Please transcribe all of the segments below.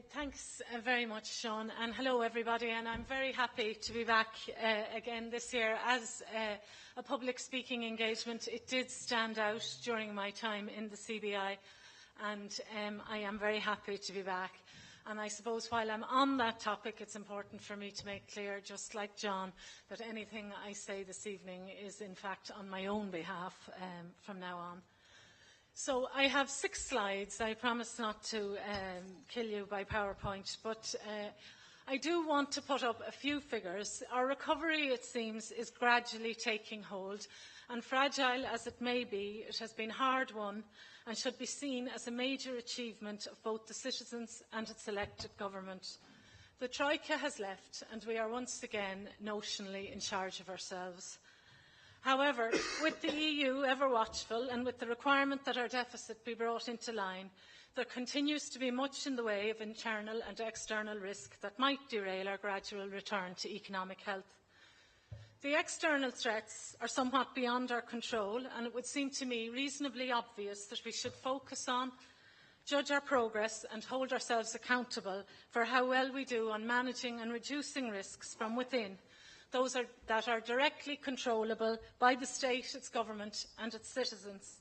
Thanks very much, Sean, and hello everybody, and I'm very happy to be back again this year. As a public speaking engagement, it did stand out during my time in the CBI, and I am very happy to be back. And I suppose while I'm on that topic, it's important for me to make clear, just like John, that anything I say this evening is in fact on my own behalf from now on. So I have 6 slides. I promise not to kill you by PowerPoint, but I do want to put up a few figures. Our recovery, it seems, is gradually taking hold, and fragile as it may be, it has been hard won and should be seen as a major achievement of both the citizens and its elected government. The Troika has left, and we are once again notionally in charge of ourselves. However, with the EU ever watchful and with the requirement that our deficit be brought into line, there continues to be much in the way of internal and external risk that might derail our gradual return to economic health. The external threats are somewhat beyond our control, and it would seem to me reasonably obvious that we should focus on, judge our progress and hold ourselves accountable for how well we do on managing and reducing risks from within, those that are directly controllable by the state, its government and its citizens.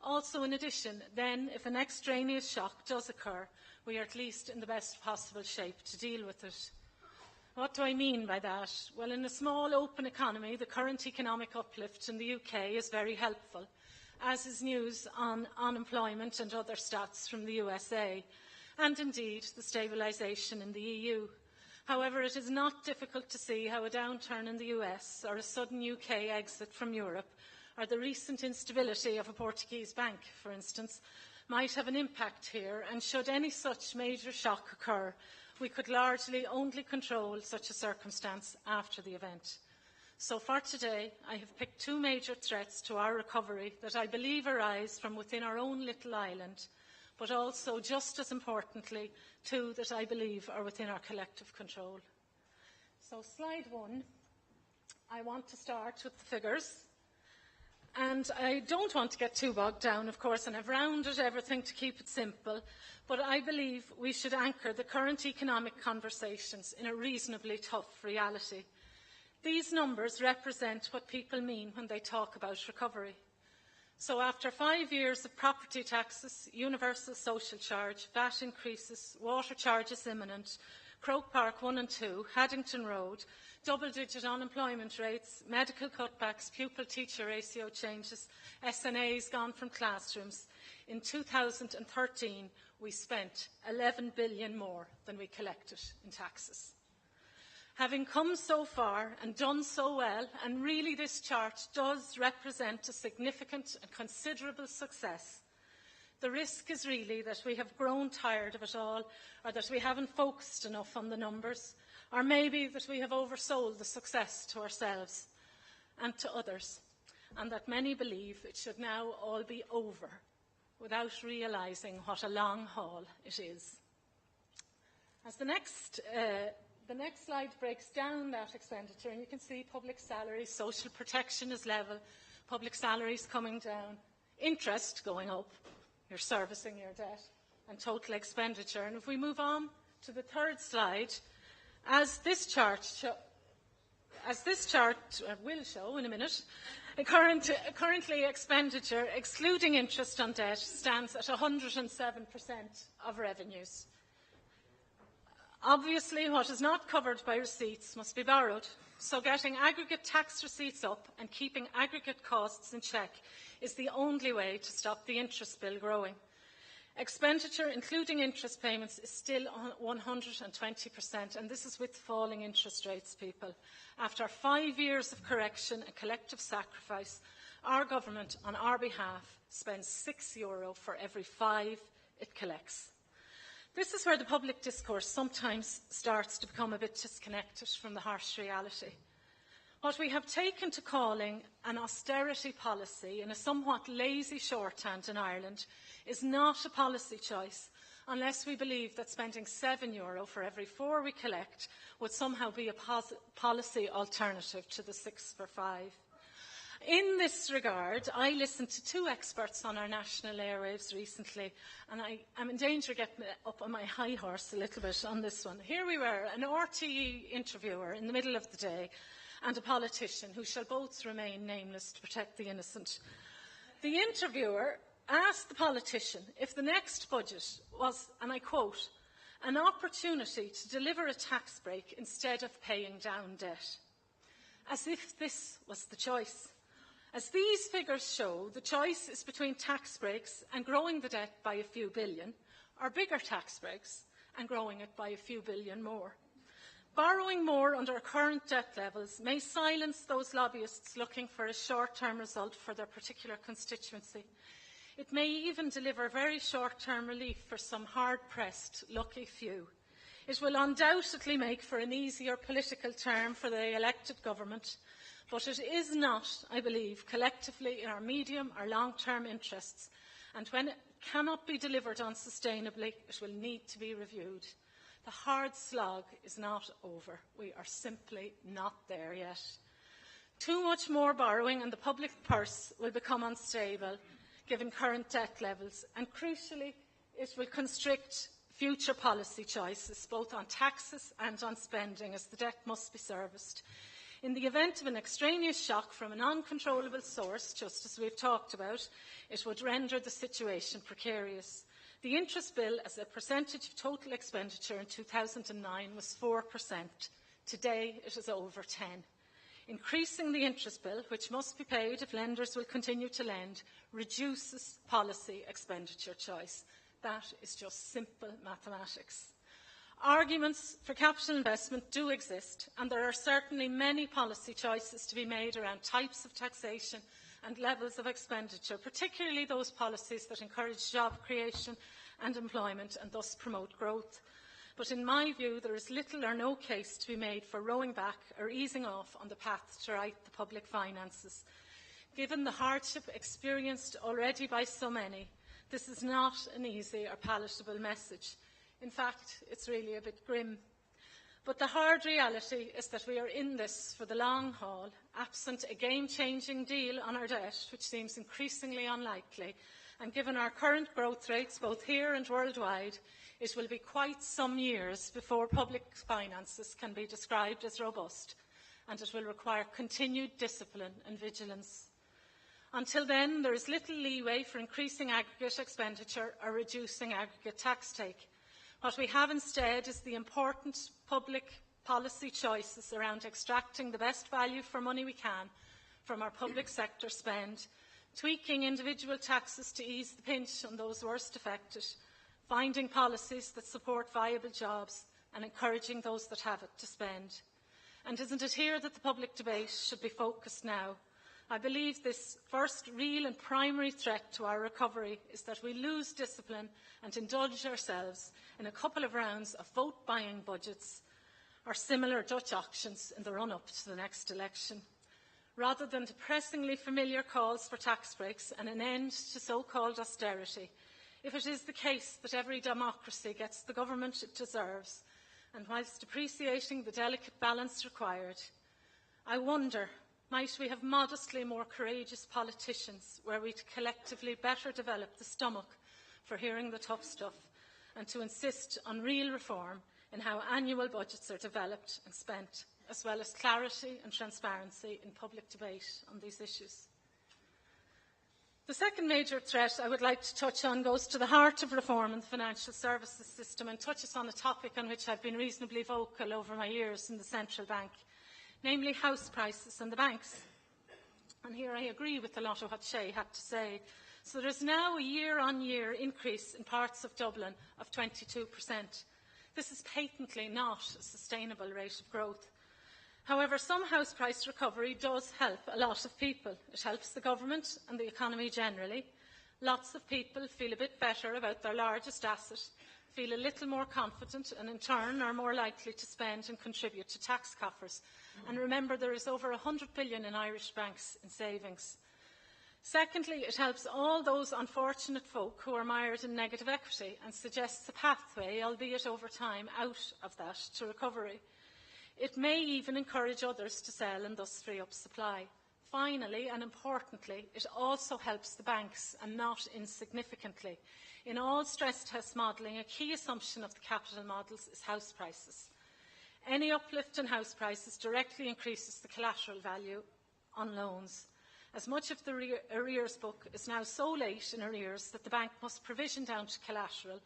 Also, in addition, then, if an extraneous shock does occur, we are at least in the best possible shape to deal with it. What do I mean by that? Well, in a small, open economy, the current economic uplift in the UK is very helpful, as is news on unemployment and other stats from the USA, and indeed the stabilisation in the EU. However, it is not difficult to see how a downturn in the US or a sudden UK exit from Europe, or the recent instability of a Portuguese bank, for instance, might have an impact here, and should any such major shock occur, we could largely only control such a circumstance after the event. So for today, I have picked 2 major threats to our recovery that I believe arise from within our own little island, but also, just as importantly, 2 that I believe are within our collective control. So slide 1, I want to start with the figures. And I don't want to get too bogged down, of course, and I've rounded everything to keep it simple, but I believe we should anchor the current economic conversations in a reasonably tough reality. These numbers represent what people mean when they talk about recovery. So after 5 years of property taxes, universal social charge, VAT increases, water charges imminent, Croke Park 1 and 2, Haddington Road, double-digit unemployment rates, medical cutbacks, pupil-teacher ratio changes, SNAs gone from classrooms, in 2013 we spent 11 billion more than we collected in taxes. Having come so far and done so well, and really this chart does represent a significant and considerable success, the risk is really that we have grown tired of it all, or that we haven't focused enough on the numbers, or maybe that we have oversold the success to ourselves and to others, and that many believe it should now all be over, without realising what a long haul it is. As the next slide breaks down that expenditure, and you can see public salaries, social protection is level, public salaries coming down, interest going up, you're servicing your debt, and total expenditure. And if we move on to the 3rd slide, as this chart will show in a minute, currently expenditure, excluding interest on debt, stands at 107% of revenues. Obviously, what is not covered by receipts must be borrowed, so getting aggregate tax receipts up and keeping aggregate costs in check is the only way to stop the interest bill growing. Expenditure, including interest payments, is still 120%, and this is with falling interest rates, people. After 5 years of correction and collective sacrifice, our government, on our behalf, spends €6 for every 5 it collects. This is where the public discourse sometimes starts to become a bit disconnected from the harsh reality. What we have taken to calling an austerity policy in a somewhat lazy shorthand in Ireland is not a policy choice unless we believe that spending €7 for every 4 we collect would somehow be a policy alternative to the 6 for 5. In this regard, I listened to two experts on our national airwaves recently, and I'm in danger of getting up on my high horse a little bit on this one. Here we were, an RTE interviewer in the middle of the day, and a politician who shall both remain nameless to protect the innocent. The interviewer asked the politician if the next budget was, and I quote, an opportunity to deliver a tax break instead of paying down debt. As if this was the choice. As these figures show, the choice is between tax breaks and growing the debt by a few billion, or bigger tax breaks and growing it by a few billion more. Borrowing more under our current debt levels may silence those lobbyists looking for a short-term result for their particular constituency. It may even deliver very short-term relief for some hard-pressed, lucky few. It will undoubtedly make for an easier political term for the elected government, but it is not, I believe, collectively in our medium or long-term interests, and when it cannot be delivered on sustainably, it will need to be reviewed. The hard slog is not over. We are simply not there yet. Too much more borrowing and the public purse will become unstable, given current debt levels, and crucially, it will constrict future policy choices, both on taxes and on spending, as the debt must be serviced. In the event of an extraneous shock from an uncontrollable source, just as we've talked about, it would render the situation precarious. The interest bill as a percentage of total expenditure in 2009 was 4%. Today, it is over 10%. Increasing the interest bill, which must be paid if lenders will continue to lend, reduces policy expenditure choice. That is just simple mathematics. Arguments for capital investment do exist, and there are certainly many policy choices to be made around types of taxation and levels of expenditure, particularly those policies that encourage job creation and employment and thus promote growth. But in my view, there is little or no case to be made for rowing back or easing off on the path to right the public finances. Given the hardship experienced already by so many, this is not an easy or palatable message. In fact, it's really a bit grim. But the hard reality is that we are in this for the long haul, absent a game-changing deal on our debt, which seems increasingly unlikely, and given our current growth rates, both here and worldwide, it will be quite some years before public finances can be described as robust, and it will require continued discipline and vigilance. Until then, there is little leeway for increasing aggregate expenditure or reducing aggregate tax take. What we have instead is the important public policy choices around extracting the best value for money we can from our public sector spend, tweaking individual taxes to ease the pinch on those worst affected, finding policies that support viable jobs and encouraging those that have it to spend. And isn't it here that the public debate should be focused now? I believe this first real and primary threat to our recovery is that we lose discipline and indulge ourselves in a couple of rounds of vote-buying budgets or similar Dutch auctions in the run-up to the next election. Rather than depressingly familiar calls for tax breaks and an end to so-called austerity, if it is the case that every democracy gets the government it deserves, and whilst appreciating the delicate balance required, I wonder, might we have modestly more courageous politicians were we to collectively better develop the stomach for hearing the tough stuff and to insist on real reform in how annual budgets are developed and spent, as well as clarity and transparency in public debate on these issues. The second major threat I would like to touch on goes to the heart of reform in the financial services system and touches on a topic on which I've been reasonably vocal over my years in the central bank, namely house prices and the banks. And here I agree with a lot of what Shay had to say. So there is now a year-on-year increase in parts of Dublin of 22%. This is patently not a sustainable rate of growth. However, some house price recovery does help a lot of people. It helps the government and the economy generally. Lots of people feel a bit better about their largest asset, feel a little more confident and in turn are more likely to spend and contribute to tax coffers. And remember, there is over 100 billion in Irish banks in savings. Secondly, it helps all those unfortunate folk who are mired in negative equity and suggests a pathway, albeit over time, out of that to recovery. It may even encourage others to sell and thus free up supply. Finally, and importantly, it also helps the banks, and not insignificantly. In all stress test modelling, a key assumption of the capital models is house prices. Any uplift in house prices directly increases the collateral value on loans, as much of the arrears book is now so late in arrears that the bank must provision down to collateral.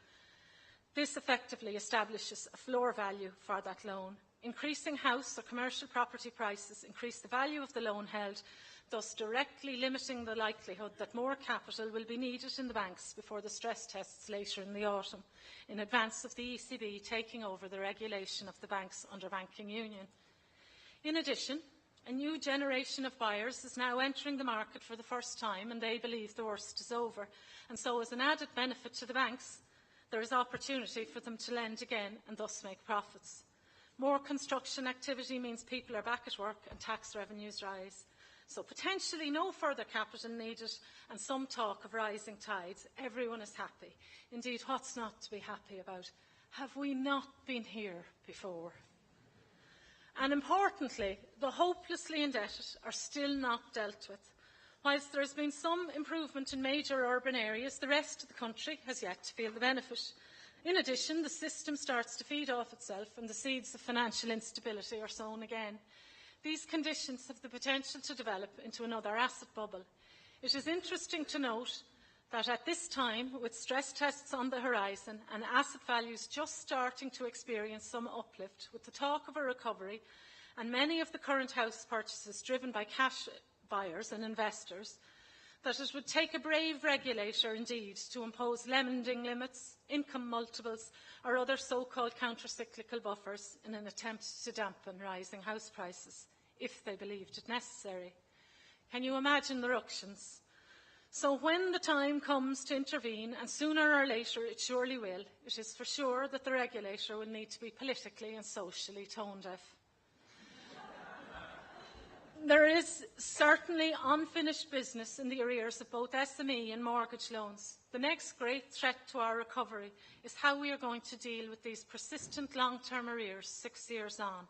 This effectively establishes a floor value for that loan. Increasing house or commercial property prices increase the value of the loan held, thus directly limiting the likelihood that more capital will be needed in the banks before the stress tests later in the autumn, in advance of the ECB taking over the regulation of the banks under banking union. In addition, a new generation of buyers is now entering the market for the first time, and they believe the worst is over. And so, as an added benefit to the banks, there is opportunity for them to lend again and thus make profits. More construction activity means people are back at work and tax revenues rise. So potentially no further capital needed and some talk of rising tides. Everyone is happy. Indeed, what's not to be happy about? Have we not been here before? And importantly, the hopelessly indebted are still not dealt with. Whilst there has been some improvement in major urban areas, the rest of the country has yet to feel the benefit. In addition, the system starts to feed off itself and the seeds of financial instability are sown again. These conditions have the potential to develop into another asset bubble. It is interesting to note that at this time, with stress tests on the horizon and asset values just starting to experience some uplift, with the talk of a recovery and many of the current house purchases driven by cash buyers and investors, that it would take a brave regulator indeed to impose lending limits, income multiples or other so-called counter-cyclical buffers in an attempt to dampen rising house prices, if they believed it necessary. Can you imagine the ructions? So when the time comes to intervene, and sooner or later it surely will, it is for sure that the regulator will need to be politically and socially tone-deaf. There is certainly unfinished business in the arrears of both SME and mortgage loans. The next great threat to our recovery is how we are going to deal with these persistent long-term arrears 6 years on.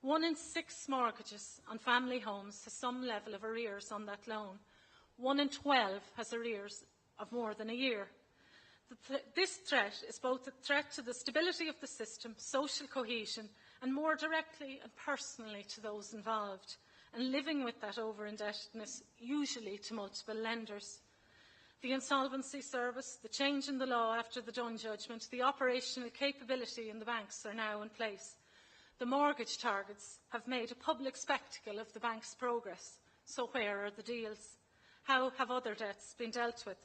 1 in 6 mortgages on family homes has some level of arrears on that loan. 1 in 12 has arrears of more than a year. This threat is both a threat to the stability of the system, social cohesion, and more directly and personally to those involved, and living with that over-indebtedness, usually to multiple lenders. The insolvency service, the change in the law after the Dunn judgment, the operational capability in the banks are now in place. The mortgage targets have made a public spectacle of the bank's progress. So where are the deals? How have other debts been dealt with?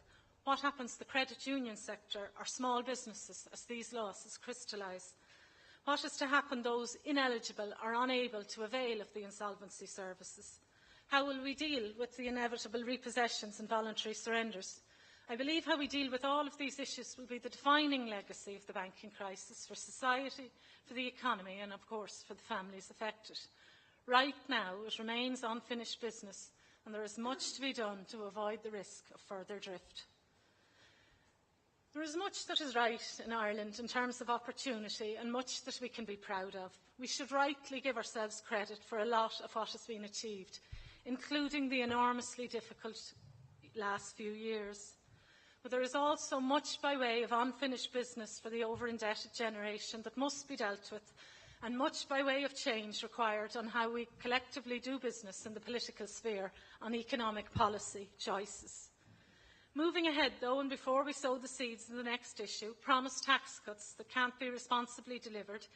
What happens to the credit union sector or small businesses as these losses crystallise? What is to happen to those ineligible or unable to avail of the insolvency services? How will we deal with the inevitable repossessions and voluntary surrenders? I believe how we deal with all of these issues will be the defining legacy of the banking crisis for society, for the economy and, of course, for the families affected. Right now, it remains unfinished business, and there is much to be done to avoid the risk of further drift. There is much that is right in Ireland in terms of opportunity and much that we can be proud of. We should rightly give ourselves credit for a lot of what has been achieved, including the enormously difficult last few years. But there is also much by way of unfinished business for the over-indebted generation that must be dealt with, and much by way of change required on how we collectively do business in the political sphere on economic policy choices. Moving ahead, though, and before we sow the seeds in the next issue, promised tax cuts that can't be responsibly delivered,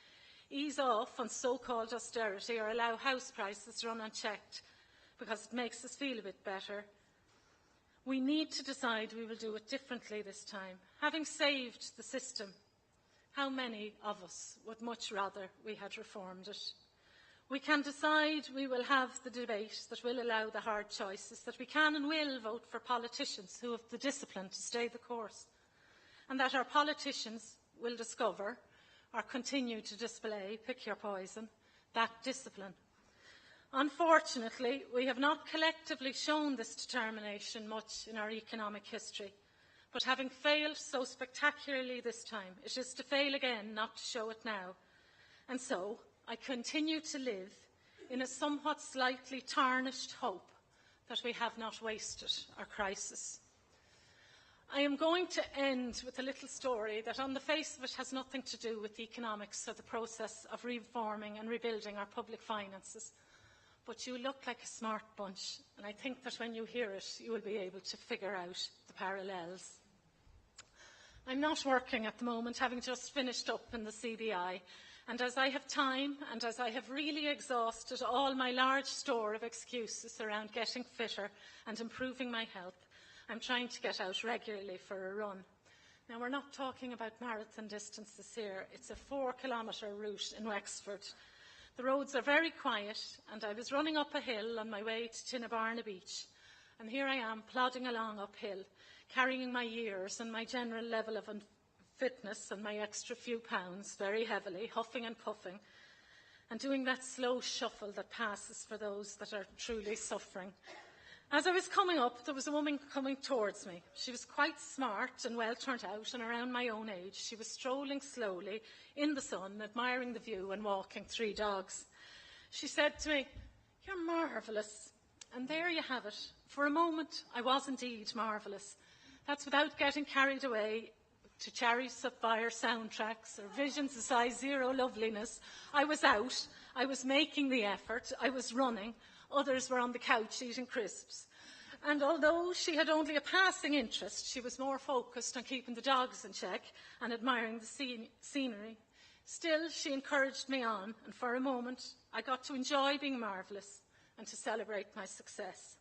ease off on so-called austerity or allow house prices to run unchecked because it makes us feel a bit better, we need to decide we will do it differently this time. Having saved the system, how many of us would much rather we had reformed it? We can decide we will have the debate that will allow the hard choices, that we can and will vote for politicians who have the discipline to stay the course, and that our politicians will discover or continue to display, pick your poison, that discipline. Unfortunately, we have not collectively shown this determination much in our economic history, but having failed so spectacularly this time, it is to fail again not to show it now. And so, I continue to live in a somewhat slightly tarnished hope that we have not wasted our crisis. I am going to end with a little story that on the face of it has nothing to do with the economics or the process of reforming and rebuilding our public finances. But you look like a smart bunch, and I think that when you hear it, you will be able to figure out the parallels. I'm not working at the moment, having just finished up in the CBI, and as I have time and as I have really exhausted all my large store of excuses around getting fitter and improving my health, I'm trying to get out regularly for a run. Now, we're not talking about marathon distances here. It's a 4-kilometre route in Wexford. The roads are very quiet, and I was running up a hill on my way to Tinnabarna Beach. And here I am, plodding along uphill, carrying my years and my general level of fitness and my extra few pounds very heavily, huffing and puffing, and doing that slow shuffle that passes for those that are truly suffering. As I was coming up, there was a woman coming towards me. She was quite smart and well turned out and around my own age. She was strolling slowly in the sun, admiring the view and walking 3 dogs. She said to me, "You're marvellous." And there you have it. For a moment, I was indeed marvellous. That's without getting carried away to Chariots of Fire soundtracks or visions of size zero loveliness. I was out. I was making the effort. I was running. Others were on the couch eating crisps. And although she had only a passing interest, she was more focused on keeping the dogs in check and admiring the scenery. Still, she encouraged me on, and for a moment, I got to enjoy being marvellous and to celebrate my success.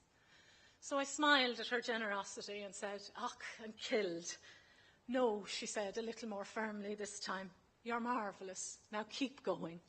So I smiled at her generosity and said, "Och, I'm killed." "No," she said, a little more firmly this time. "You're marvellous. Now keep going."